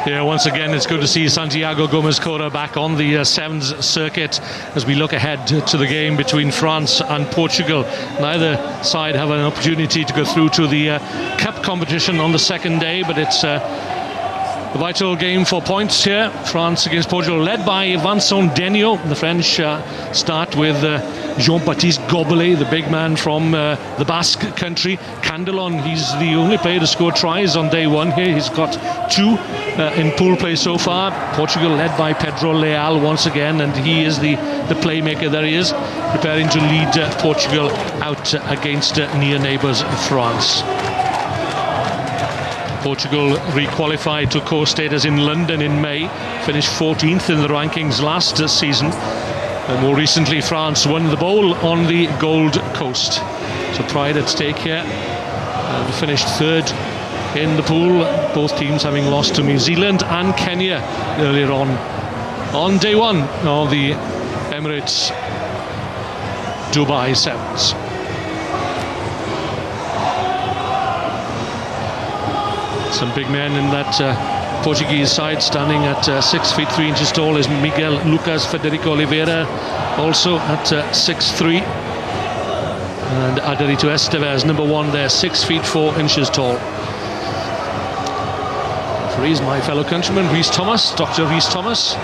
Yeah, once again, it's good to see Santiago Gomez-Cora back on the Sevens circuit as we look ahead to the game between France and Portugal. Neither side have an opportunity to go through to the cup competition on the second day, but it's a vital game for points here. France against Portugal, led by Vincent Denio. The French start with Jean-Baptiste Gobelet, the big man from the Basque country. Candelon, he's the only player to score tries on day one here. He's got 2 in pool play so far. Portugal led by Pedro Leal once again, and he is the playmaker. There he is, preparing to lead Portugal out against near neighbours France. Portugal re-qualified to core status in London in May, finished 14th in the rankings last season. And more recently, France won the bowl on the Gold Coast. So pride at stake here. And finished 3rd in the pool, both teams having lost to New Zealand and Kenya earlier on day one of the Emirates Dubai Sevens. Some big men in that Portuguese side, standing at 6 feet 3 inches tall, is Miguel Lucas Federico Oliveira, also at 6'3", and Aderito Estevez, number 1 there, 6 feet 4 inches tall. He's my fellow countryman, Rhys Thomas, Dr. Rhys Thomas,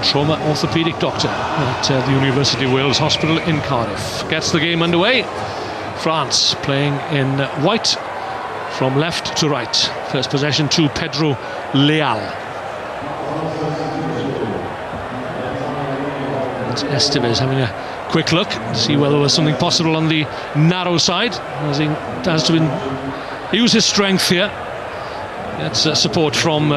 trauma orthopedic doctor at the University of Wales Hospital in Cardiff. Gets the game underway. France playing in white from left to right. First possession to Pedro Leal. It's Estevez having a quick look to see whether there was something possible on the narrow side, as he has to use his strength here. That's support from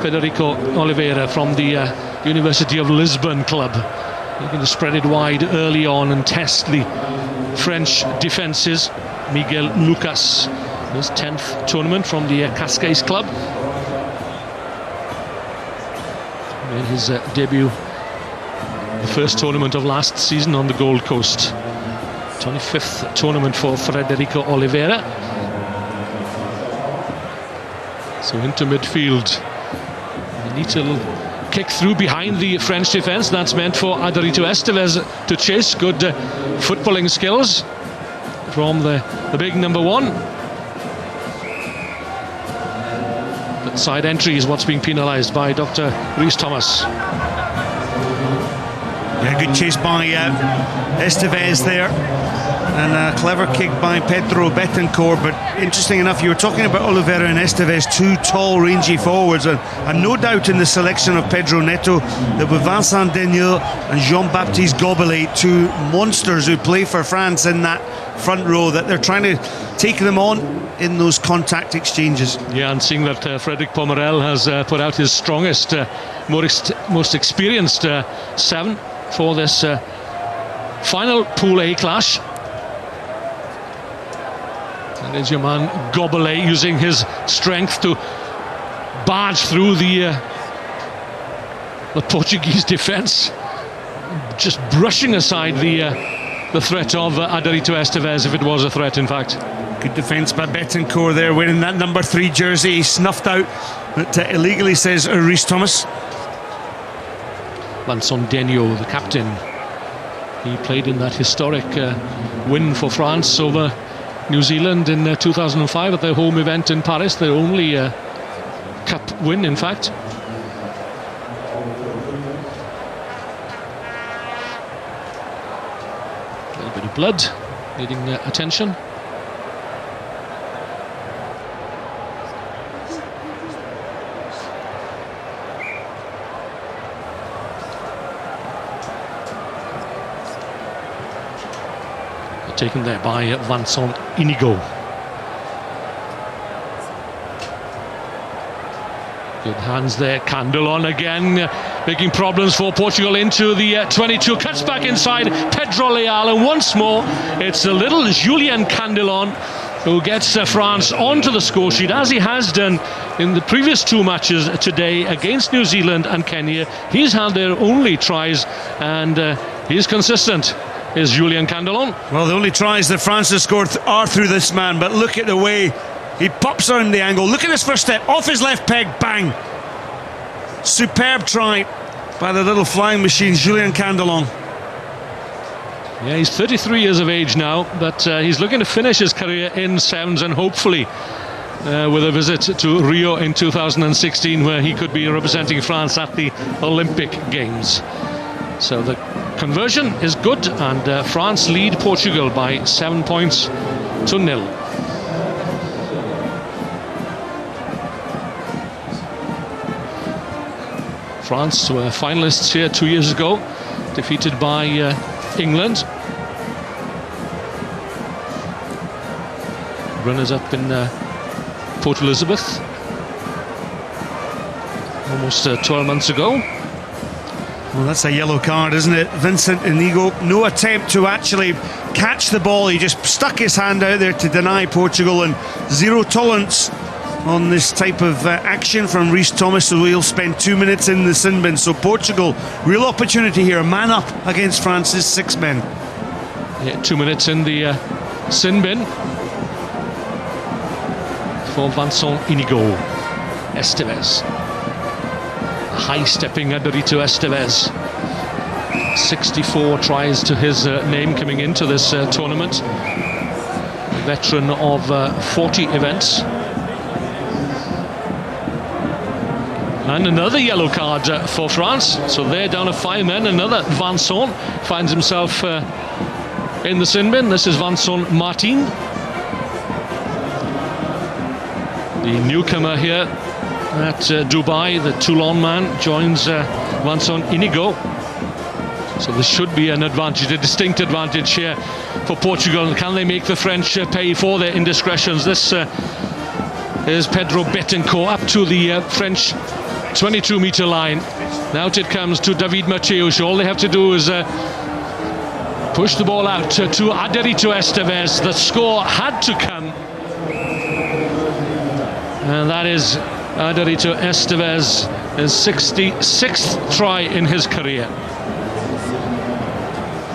Federico Oliveira from the University of Lisbon club. Looking to spread it wide early on and test the French defences. Miguel Lucas, his 10th tournament from the Cascais club. Made his debut, the first tournament of last season on the Gold Coast. 25th tournament for Federico Oliveira. So into midfield. A neat little kick through behind the French defence. That's meant for Aderito Estevez to chase. Good footballing skills from the big number 1. But side entry is what's being penalised by Dr. Rhys Thomas. Yeah, good chase by Estevez there, and a clever kick by Pedro Betancourt. But interesting enough, you were talking about Oliveira and Estevez, 2 tall, rangy forwards, and no doubt in the selection of Pedro Neto that with Vincent Denio and Jean-Baptiste Gobelet, 2 monsters who play for France in that front row, that they're trying to take them on in those contact exchanges. Yeah, and seeing that Frédéric Pomerel has put out his strongest, most experienced 7 for this final Pool A clash. And there's your man Gobelet using his strength to barge through the Portuguese defence, just brushing aside the threat of Aderito Estevez, if it was a threat, in fact. Good defence by Betancourt there, wearing that number 3 jersey. He snuffed out, but illegally, says Rhys Thomas. Vincent Denio, the captain, he played in that historic win for France over New Zealand in 2005 at their home event in Paris, their only cup win, in fact. A little bit of blood needing attention. Taken there by Vincent Inigo. Good hands there. Candelon again, making problems for Portugal into the 22. Cuts back inside Pedro Leal, and once more it's the little Julien Candelon who gets France onto the score sheet, as he has done in the previous 2 matches today against New Zealand and Kenya. He's had their only tries, and he's consistent, is Julien Candelon. Well, the only tries that France has scored are through this man, but look at the way He pops around the angle. Look at this first step. Off his left peg. Bang. Superb try by the little flying machine, Julien Candelon. Yeah, he's 33 years of age now, but he's looking to finish his career in sevens, and hopefully with a visit to Rio in 2016, where he could be representing France at the Olympic Games. So the conversion is good, and France lead Portugal by 7 points to 0. France were finalists here 2 years ago, defeated by England. Runners-up in Port Elizabeth almost 12 months ago. Well, that's a yellow card, isn't it? Vincent Inigo, no attempt to actually catch the ball. He just stuck his hand out there to deny Portugal, and zero tolerance on this type of action from Rhys Thomas, so we'll spend 2 minutes in the sin bin. So Portugal, real opportunity here, man up against France's 6 men. Yeah, 2 minutes in the sin bin for Vincent Inigo. Estevez, high-stepping Adorito Estevez. 64 tries to his name coming into this tournament. Veteran of 40 events. And another yellow card for France. So they're down to 5 men. Another Vincent finds himself in the sin bin. This is Vincent Martin, the newcomer here at Dubai. The Toulon man joins Vincent Inigo. So this should be an advantage, a distinct advantage here for Portugal. Can they make the French pay for their indiscretions? This is Pedro Betancourt up to the French 22-meter line. Now it comes to David Mateusz. All they have to do is push the ball out to Adorito Estevez. The score had to come, and that is Adorito Estevez, his 66th try in his career.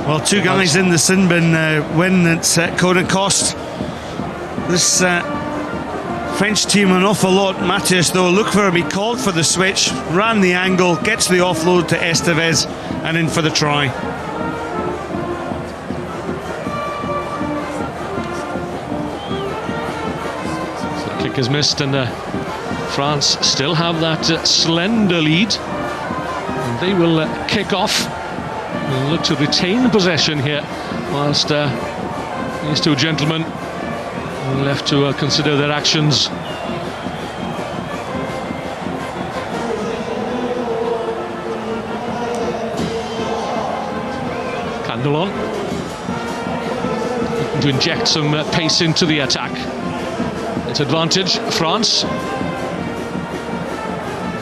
Well, 2 guys in the sin bin win. It's Conan Cost. This French team an awful lot. Mateusz, though, look for him. He called for the switch, ran the angle, gets the offload to Estevez, and in for the try. So the kick is missed, and France still have that slender lead. And they will kick off and look to retain possession here, whilst these 2 gentlemen are left to consider their actions. Candelon looking to inject some pace into the attack. It's advantage France.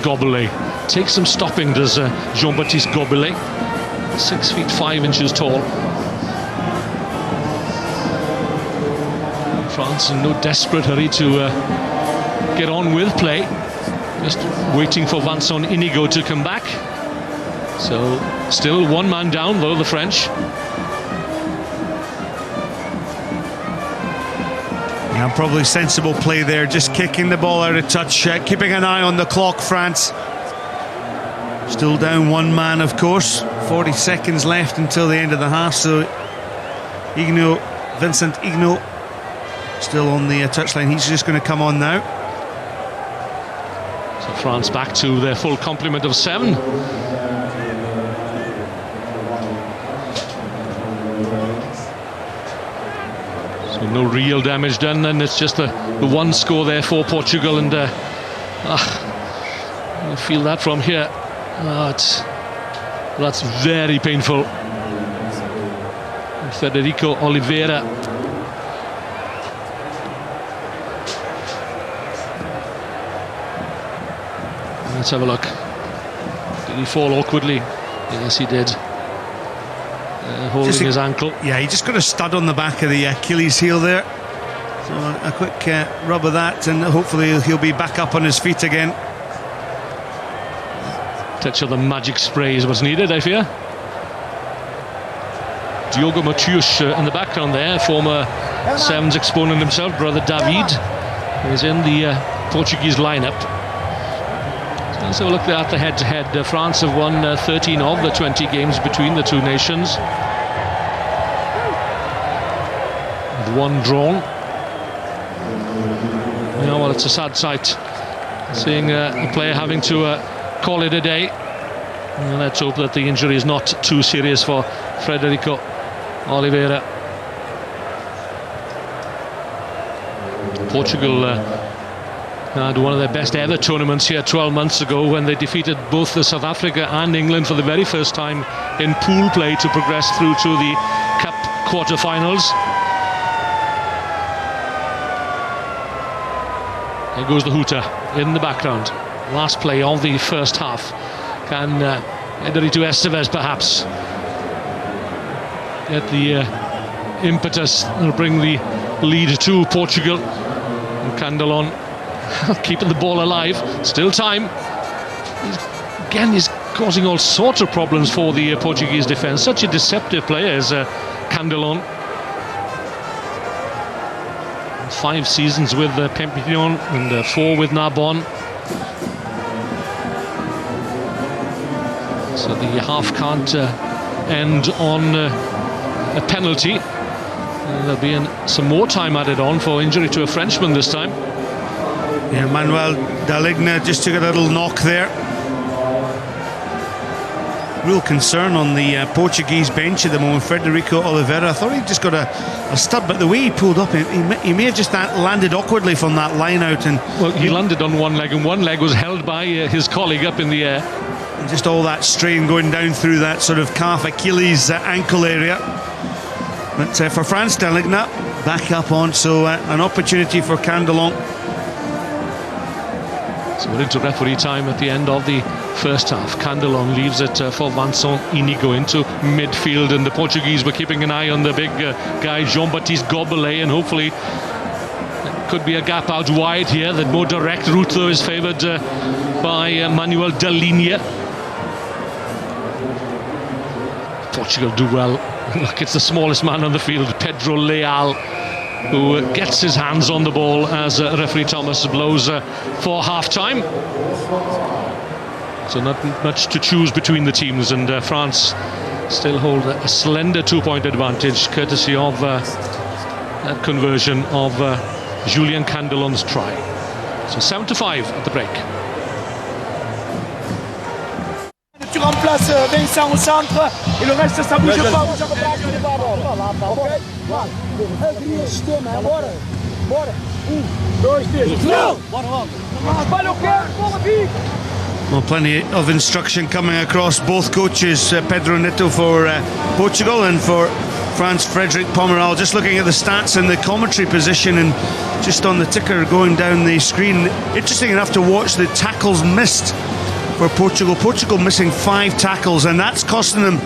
Gobelet takes some stopping, does Jean-Baptiste Gobelet. 6 feet 5 inches tall. France in no desperate hurry to get on with play, just waiting for Vincent Inigo to come back. So still 1 man down though, the French. Yeah, probably sensible play there, just kicking the ball out of touch, keeping an eye on the clock, France. Still down 1 man, of course. 40 seconds left until the end of the half, so Vincent Inigo still on the touchline. He's just going to come on now. So France back to their full complement of 7. So no real damage done, and it's just the 1 score there for Portugal, and you feel that from here. That's very painful. Federico Oliveira. Let's have a look. Did he fall awkwardly? Yes, he did. Holding his ankle. Yeah, he just got a stud on the back of the Achilles heel there. So a quick rub of that, and hopefully he'll be back up on his feet again. Touch of the magic spray is what's needed, I fear. Diogo Mateusz in the background there, former sevens exponent himself, brother David. is in the Portuguese lineup. So we'll look at the head-to-head. France have won 13 of the 20 games between the two nations, with one drawn. Yeah, well, it's a sad sight seeing a player having to call it a day. And let's hope that the injury is not too serious for Frederico Oliveira. Portugal had one of their best ever tournaments here 12 months ago when they defeated both South Africa and England for the very first time in pool play to progress through to the Cup quarter-finals. There goes the hooter in the background. Last play of the first half. Can Ederito Estevez perhaps get the impetus and bring the lead to Portugal? And Candelon keeping the ball alive. Still time. He's causing all sorts of problems for the Portuguese defence. Such a deceptive player as Candelon. 5 seasons with Pempion and 4 with Narbonne. So the half can't end on a penalty. There'll be some more time added on for injury to a Frenchman this time. Yeah, Manuel Daligna just took a little knock there. Real concern on the Portuguese bench at the moment. Frederico Oliveira, I thought he just got a stub, but the way he pulled up, he may have just landed awkwardly from that line out. And well, he landed on one leg, and one leg was held by his colleague up in the air. And just all that strain going down through that sort of calf Achilles ankle area. But for France, Daligna back up on, so an opportunity for Candelon. So we're into referee time at the end of the first half. Candelon leaves it for Vincent Inigo into midfield, and the Portuguese were keeping an eye on the big guy Jean-Baptiste Gobelet, and hopefully there could be a gap out wide here. The more direct route though is favoured by Manuel Daligna. Portugal do well. Look, it's the smallest man on the field, Pedro Leal, who gets his hands on the ball as referee Thomas blows for half-time. So not much to choose between the teams, and France still hold a slender 2-point advantage courtesy of that conversion of Julien Candelon's try. So 7-5 at the break. Tu remplaces Vincent au centre et le reste ça bouge pas. Well, plenty of instruction coming across both coaches, Pedro Neto for Portugal and for France, Frederic Pomeral. Just looking at the stats and the commentary position, and just on the ticker going down the screen, interesting enough to watch the tackles missed for Portugal. Portugal missing 5 tackles, and that's costing them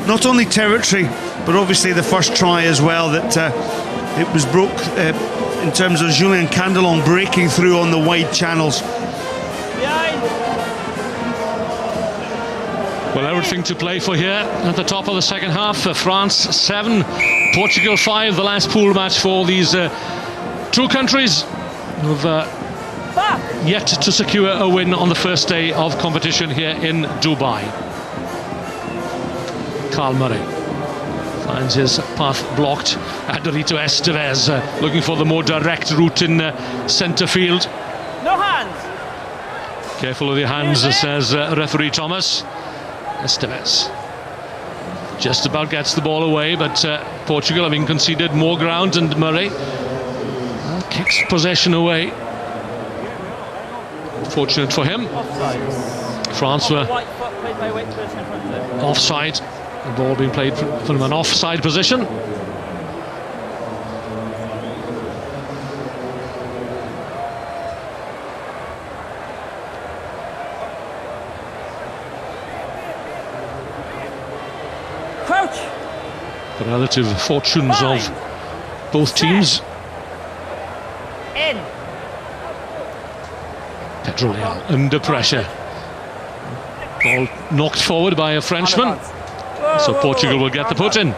not only territory but obviously the first try as well. That it was broke in terms of Julien Candelon breaking through on the wide channels. Well, everything to play for here at the top of the second half. France 7, Portugal 5. The last pool match for these two countries who've yet to secure a win on the first day of competition here in Dubai. Carl Murray finds his path blocked. Ederito Estevez looking for the more direct route in centre field. No hands. Careful with your hands, says referee Thomas. Estevez just about gets the ball away, but Portugal having conceded more ground, and Murray kicks possession away. Fortunate for him. France were offside. The ball being played from an offside position. Crouch. The relative fortunes of both teams. In. Pedro Leal under pressure. Ball knocked forward by a Frenchman. So Portugal will get the put in.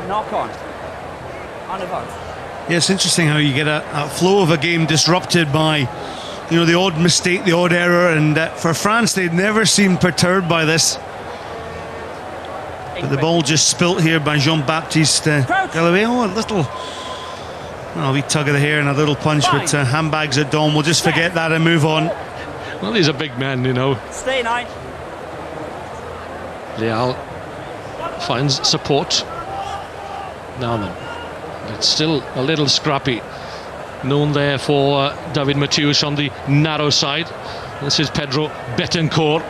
Knock on. On advance. Yeah, it's interesting how you get a flow of a game disrupted by, you know, the odd mistake, the odd error, and for France, they never seem perturbed by this. But the ball just spilt here by Jean-Baptiste Delavey. Oh, a little, well, a wee tug of the hair and a little punch, but handbags at dawn. We'll just forget that and move on. Well, these are big men, you know. Stay 9. Leal finds support. Now then, it's still a little scrappy. Known there for David Mathieusz on the narrow side. This is Pedro Betancourt.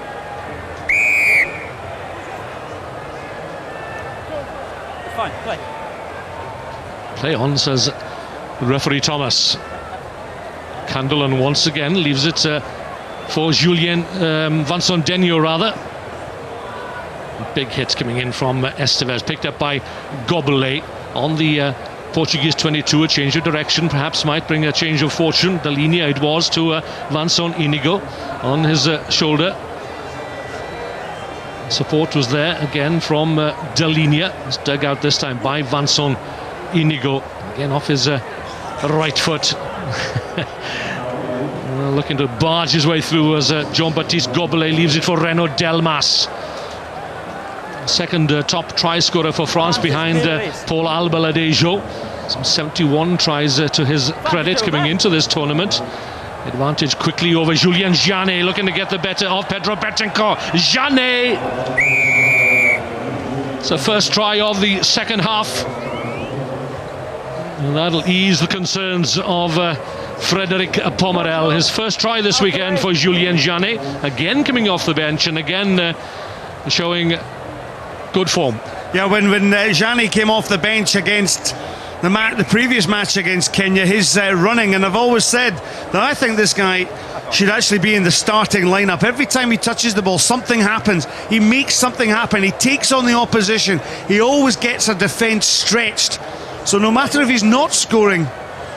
Fine, play. Play on, says referee Thomas. Candelan once again leaves it for Julien Vincent Denio, rather. Big hits coming in from Estevez, picked up by Goblet on the Portuguese 22. A change of direction perhaps might bring a change of fortune. The linea it was to Vincent Inigo on his shoulder. Support was there again from Delinia. It's dug out this time by Vincent Inigo. Again off his right foot. Looking to barge his way through as Jean-Baptiste Goblet leaves it for Renaud Delmas. Second top try scorer for France behind Paul Albaladejo. Some 71 tries to his credit coming into this tournament. Advantage quickly over Julien Janet, looking to get the better of Pedro Betancourt. Janet! It's the first try of the second half. And that'll ease the concerns of Frédéric Pomerel. His first try this weekend for Julien Janet. Again coming off the bench and again showing good form. Yeah, when Janet came off the bench against the previous match against Kenya, his running, and I've always said that I think this guy should actually be in the starting lineup. Every time he touches the ball, something happens. He makes something happen. He takes on the opposition. He always gets a defence stretched. So no matter if he's not scoring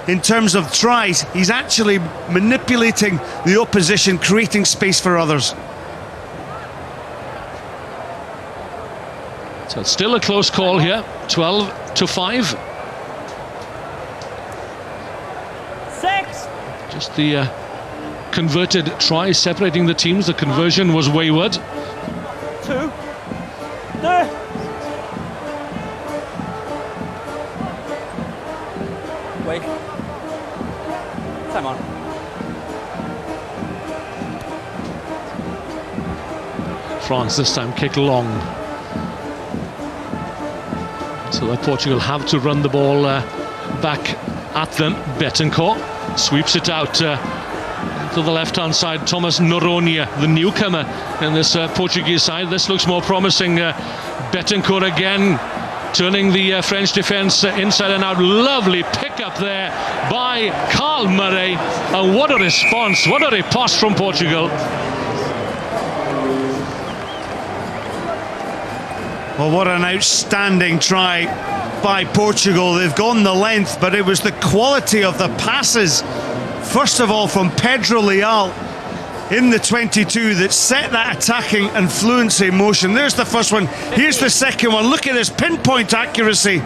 in terms of tries, he's actually manipulating the opposition, creating space for others. So it's still a close call here, 12-5. 6. Just the converted try separating the teams. The conversion was wayward. 2. 2. Wait. Time on. France this time kick long. So Portugal have to run the ball back at them. Betancourt sweeps it out to the left-hand side. Thomas Noronha, the newcomer in this Portuguese side. This looks more promising. Betancourt again turning the French defence inside and out. Lovely pick up there by Carl Murray. And what a response, what a riposte from Portugal. Well, what an outstanding try by Portugal. They've gone the length, but it was the quality of the passes, first of all from Pedro Leal in the 22, that set that attacking and fluency in motion. There's the first one. Here's the second one. Look at this pinpoint accuracy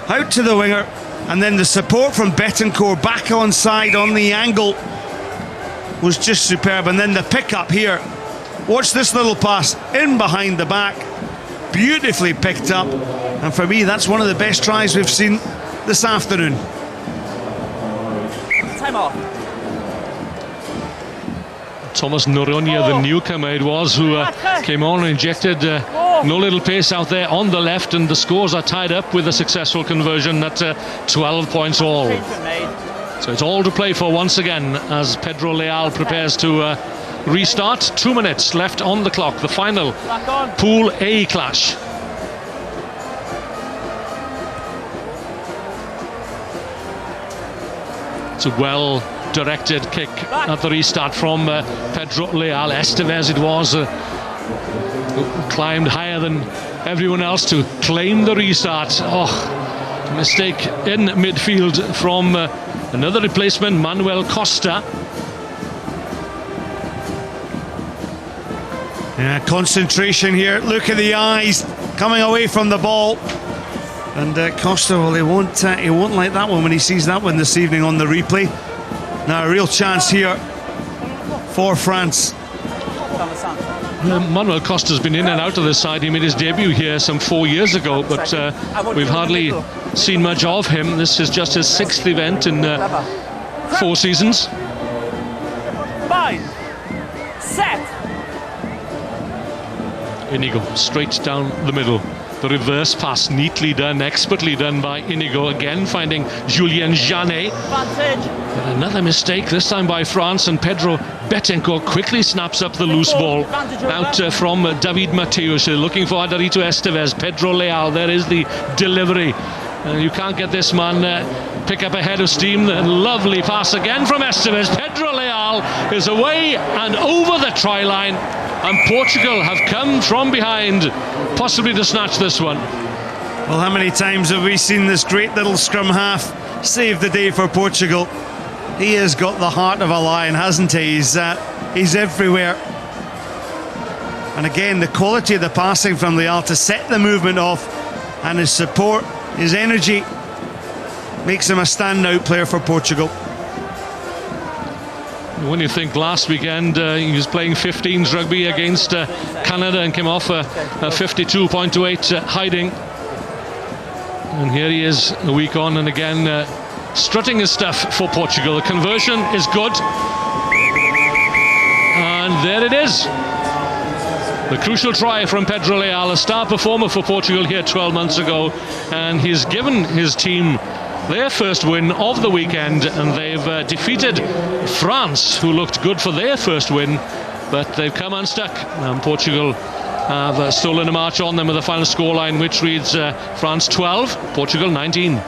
out to the winger, and then the support from Betancourt back on side on the angle was just superb. And then the pick-up here. Watch this little pass in behind the back. Beautifully picked up, and for me that's one of the best tries we've seen this afternoon. Time off. Thomas Noronha, the newcomer it was, who came on and injected no little pace out there on the left, and the scores are tied up with a successful conversion at 12 points all. So it's all to play for once again as Pedro Leal prepares to restart. 2 minutes left on the clock. The final Pool A clash. It's a well-directed kick at the restart from Pedro Leal. Estevez it was, who climbed higher than everyone else to claim the restart. Oh, mistake in midfield from another replacement, Manuel Costa. Yeah, concentration here. Look at the eyes coming away from the ball. And Costa, well, he won't like that one when he sees that one this evening on the replay. Now a real chance here for France. Manuel Costa's been in and out of the side. He made his debut here some 4 years ago, but we've hardly seen much of him. This is just his 6th event in 4 seasons. Fine. Set. Inigo straight down the middle. The reverse pass neatly done, expertly done by Inigo, again finding Julien Janet. Advantage. Another mistake, this time by France, and Pedro Betancourt quickly snaps up the loose ball out from David Mateus. Looking for Adarito Estevez. Pedro Leal, there is the delivery. You can't get this man pick up a head of steam. The lovely pass again from Estevez. Pedro Leal is away and over the try line, and Portugal have come from behind, possibly to snatch this one. Well, how many times have we seen this great little scrum half save the day for Portugal? He has got the heart of a lion, hasn't he? He's everywhere. And again, the quality of the passing from Leal to set the movement off, and his support, his energy, makes him a standout player for Portugal. When you think last weekend he was playing 15s rugby against Canada and came off a 52.28 hiding. And here he is a week on, and again strutting his stuff for Portugal. The conversion is good. And there it is. The crucial try from Pedro Leal, a star performer for Portugal here 12 months ago. And he's given his team their first win of the weekend, and they've defeated France, who looked good for their first win, but they've come unstuck. And Portugal have stolen a march on them with a final scoreline which reads France 12, Portugal 19.